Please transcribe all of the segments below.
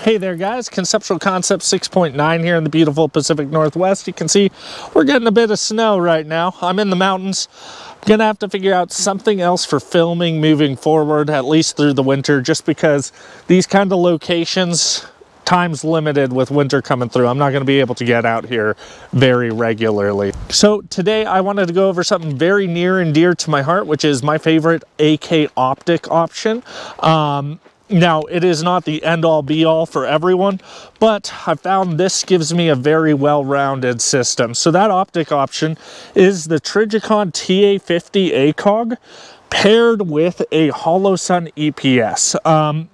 Hey there guys, Conceptual Concept 6.9 here in the beautiful Pacific Northwest. You can see we're getting a bit of snow right now. I'm in the mountains. I'm gonna have to figure out something else for filming moving forward, at least through the winter, just because these kind of locations, time's limited with winter coming through. I'm not going to be able to get out here very regularly. So today I wanted to go over something very near and dear to my heart, which is my favorite AK Optic option. Now, it is not the end-all be-all for everyone, but I found this gives me a very well-rounded system. So that Optic option is the Trijicon TA50 ACOG paired with a Holosun EPS.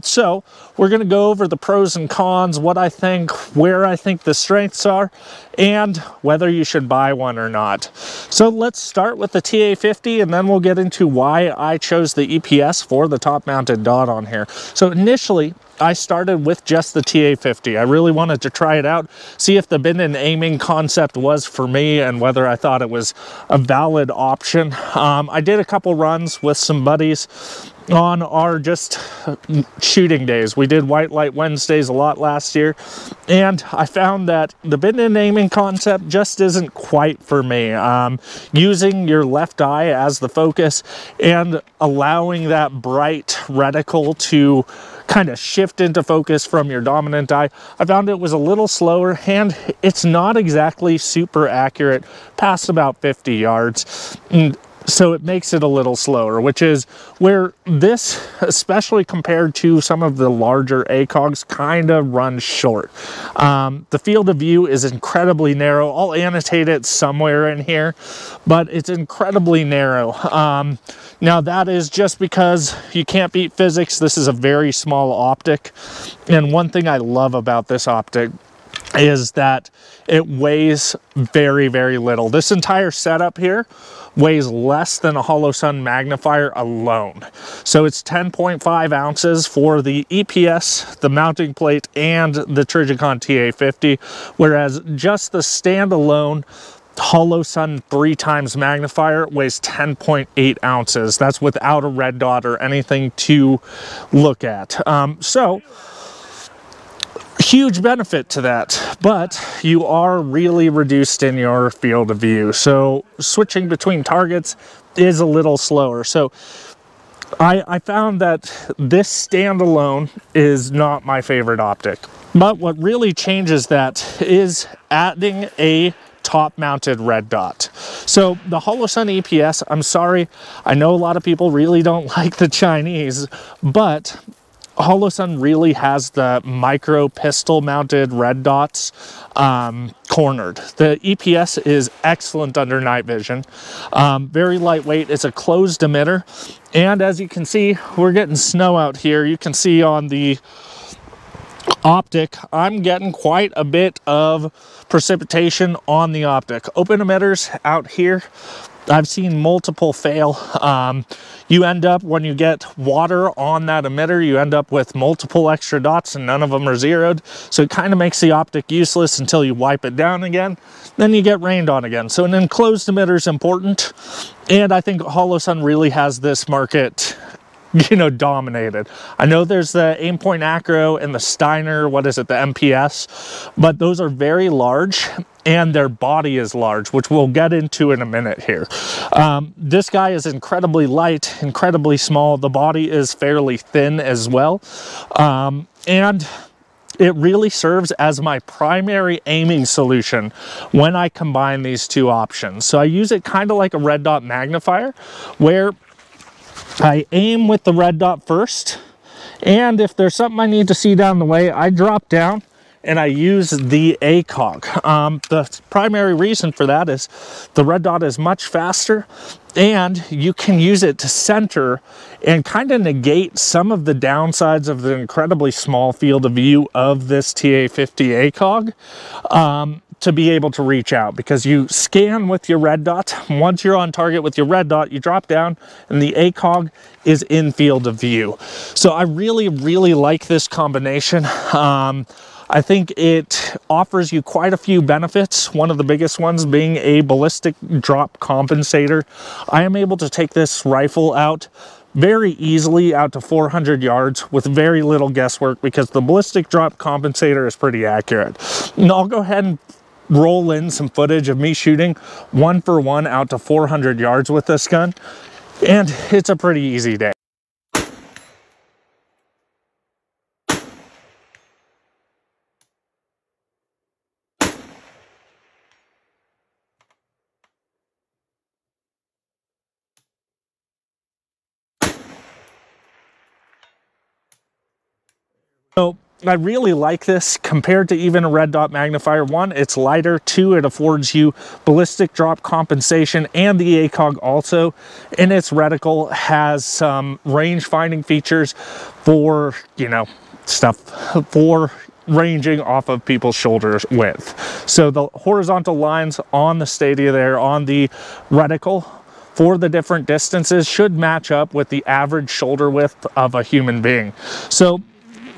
So we're going to go over the pros and cons, what I think, where I think the strengths are, and whether you should buy one or not. So let's start with the TA50, and then we'll get into why I chose the EPS for the top mounted dot on here. So initially, I started with just the TA50. I really wanted to try it out, see if the bend and aiming concept was for me and whether I thought it was a valid option. I did a couple runs with some buddies on our just shooting days. We did White Light Wednesdays a lot last year, and I found that the bend and aiming concept just isn't quite for me. Using your left eye as the focus and allowing that bright reticle to kind of shift into focus from your dominant eye, I found it was a little slower, and it's not exactly super accurate past about 50 yards. So it makes it a little slower, which is where this, especially compared to some of the larger ACOGs, kind of runs short. The field of view is incredibly narrow. I'll annotate it somewhere in here, but it's incredibly narrow. Now that is just because you can't beat physics. This is a very small optic. And one thing I love about this optic is that it weighs very, very little. This entire setup here weighs less than a Holosun Magnifier alone. So it's 10.5 ounces for the EPS, the mounting plate, and the Trijicon TA50, whereas just the standalone Holosun 3x magnifier weighs 10.8 ounces. That's without a red dot or anything to look at. So huge benefit to that, but you are really reduced in your field of view. So switching between targets is a little slower. So I found that this standalone is not my favorite optic. But what really changes that is adding a top-mounted red dot. So the Holosun EPS, I'm sorry, I know a lot of people really don't like the Chinese, but Holosun really has the micro pistol mounted red dots cornered. The EPS is excellent under night vision. Very lightweight. It's a closed emitter. And as you can see, we're getting snow out here. You can see on the Optic, I'm getting quite a bit of precipitation on the Optic. Open emitters out here, I've seen multiple fail. You end up, when you get water on that emitter, you end up with multiple extra dots and none of them are zeroed. So it kind of makes the Optic useless until you wipe it down again. Then you get rained on again. So an enclosed emitter is important. And I think Holosun really has this market, you know, dominated. I know there's the Aimpoint Acro and the Steiner, what is it, the MPS, but those are very large and their body is large, which we'll get into in a minute here. This guy is incredibly light, incredibly small. The body is fairly thin as well. And it really serves as my primary aiming solution when I combine these two options. So I use it kind of like a red dot magnifier, where I aim with the red dot first, and if there's something I need to see down the way, I drop down and I use the ACOG. The primary reason for that is the red dot is much faster, and you can use it to center and kind of negate some of the downsides of the incredibly small field of view of this TA50 ACOG. To be able to reach out, because you scan with your red dot. Once you're on target with your red dot, you drop down and the ACOG is in field of view. So I really, really like this combination. I think it offers you quite a few benefits. One of the biggest ones being a ballistic drop compensator. I am able to take this rifle out very easily out to 400 yards with very little guesswork because the ballistic drop compensator is pretty accurate. And I'll go ahead and roll in some footage of me shooting 1-for-1 out to 400 yards with this gun, and it's a pretty easy day. So I really like this compared to even a red dot magnifier. One, it's lighter. Two, it affords you ballistic drop compensation, and the ACOG also in its reticle has some range finding features for, you know, stuff for ranging off of people's shoulder width. So the horizontal lines on the stadia there on the reticle for the different distances should match up with the average shoulder width of a human being. So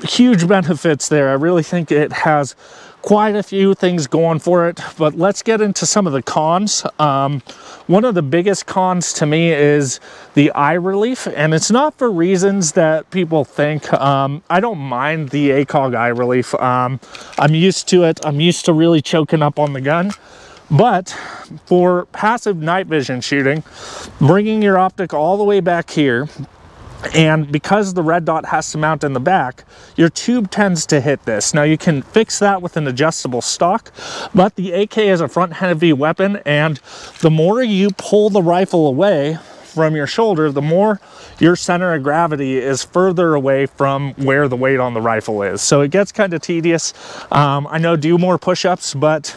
huge benefits there. I really think it has quite a few things going for it, but let's get into some of the cons. One of the biggest cons to me is the eye relief, and it's not for reasons that people think. I don't mind the ACOG eye relief. I'm used to it. I'm used to really choking up on the gun. But for passive night vision shooting, bringing your optic all the way back here, and because the red dot has to mount in the back, your tube tends to hit this. Now you can fix that with an adjustable stock, but the AK is a front heavy weapon, and the more you pull the rifle away from your shoulder, the more your center of gravity is further away from where the weight on the rifle is. So it gets kind of tedious. I know do more push-ups, but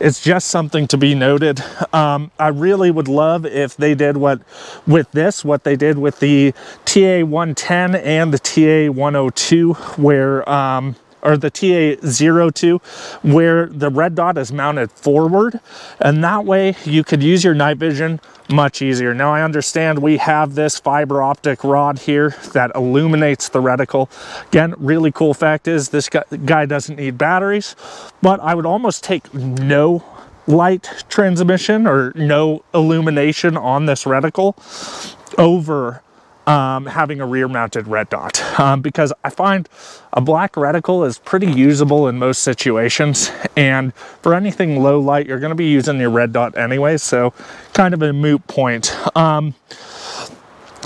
it's just something to be noted. I really would love if they did what they did with the TA110 and the TA102, where or the TA02, where the red dot is mounted forward, and that way you could use your night vision much easier. Now I understand we have this fiber optic rod here that illuminates the reticle. Again, really cool fact is this guy doesn't need batteries, but I would almost take no light transmission or no illumination on this reticle over having a rear mounted red dot, because I find a black reticle is pretty usable in most situations, and for anything low light you're going to be using your red dot anyway, so kind of a moot point.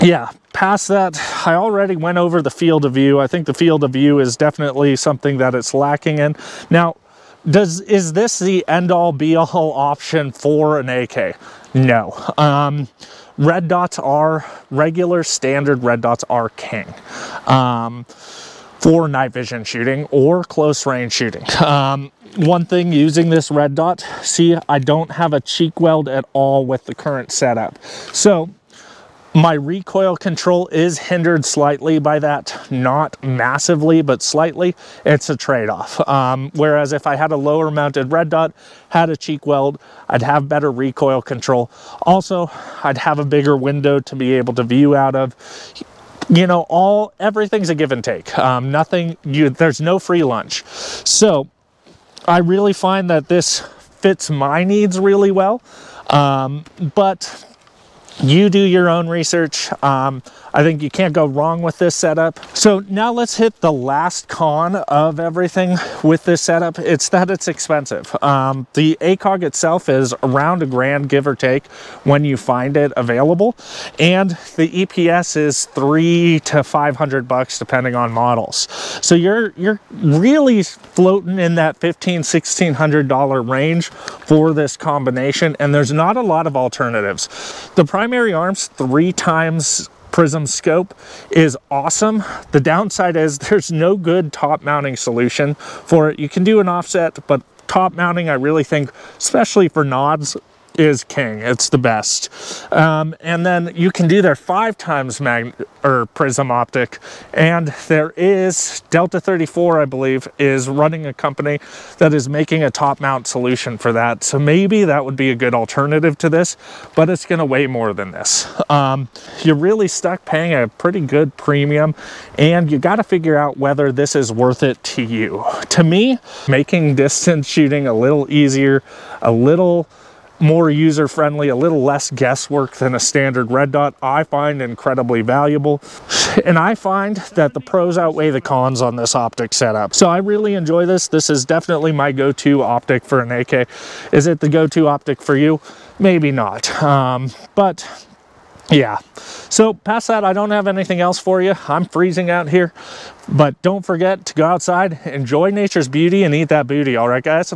Yeah, past that, I already went over the field of view. I think the field of view is definitely something that it's lacking in. Now, is this the end-all be-all option for an AK? No. Red dots are regular standard red dots are king for night vision shooting or close range shooting. One thing using this red dot, see, I don't have a cheek weld at all with the current setup, so my recoil control is hindered slightly by that, not massively, but slightly. It's a trade-off. Whereas if I had a lower mounted red dot, had a cheek weld, I'd have better recoil control. Also, I'd have a bigger window to be able to view out of. You know, everything's a give and take. There's no free lunch. So I really find that this fits my needs really well. But you do your own research. I think you can't go wrong with this setup. So now let's hit the last con of everything with this setup. It's that it's expensive. The ACOG itself is around $1,000, give or take, when you find it available. And the EPS is $300 to $500 depending on models. So you're really floating in that $1,500–1,600 range for this combination, and there's not a lot of alternatives. The primary arms 3x prism scope is awesome. The downside is there's no good top mounting solution for it. You can do an offset, but top mounting, I really think, especially for nods, is king. It's the best. And then you can do their 5x prism optic, and there is Delta 34, I believe, is running a company that is making a top mount solution for that. So maybe that would be a good alternative to this, but it's going to weigh more than this. You're really stuck paying a pretty good premium, and you got to figure out whether this is worth it to you. To me, making distance shooting a little easier, a little more user-friendly, a little less guesswork than a standard red dot, I find incredibly valuable. And I find that the pros outweigh the cons on this optic setup. So I really enjoy this. This is definitely my go-to optic for an AK. Is it the go-to optic for you? Maybe not. But yeah. So past that, I don't have anything else for you. I'm freezing out here. But don't forget to go outside, enjoy nature's beauty, and eat that booty. All right, guys?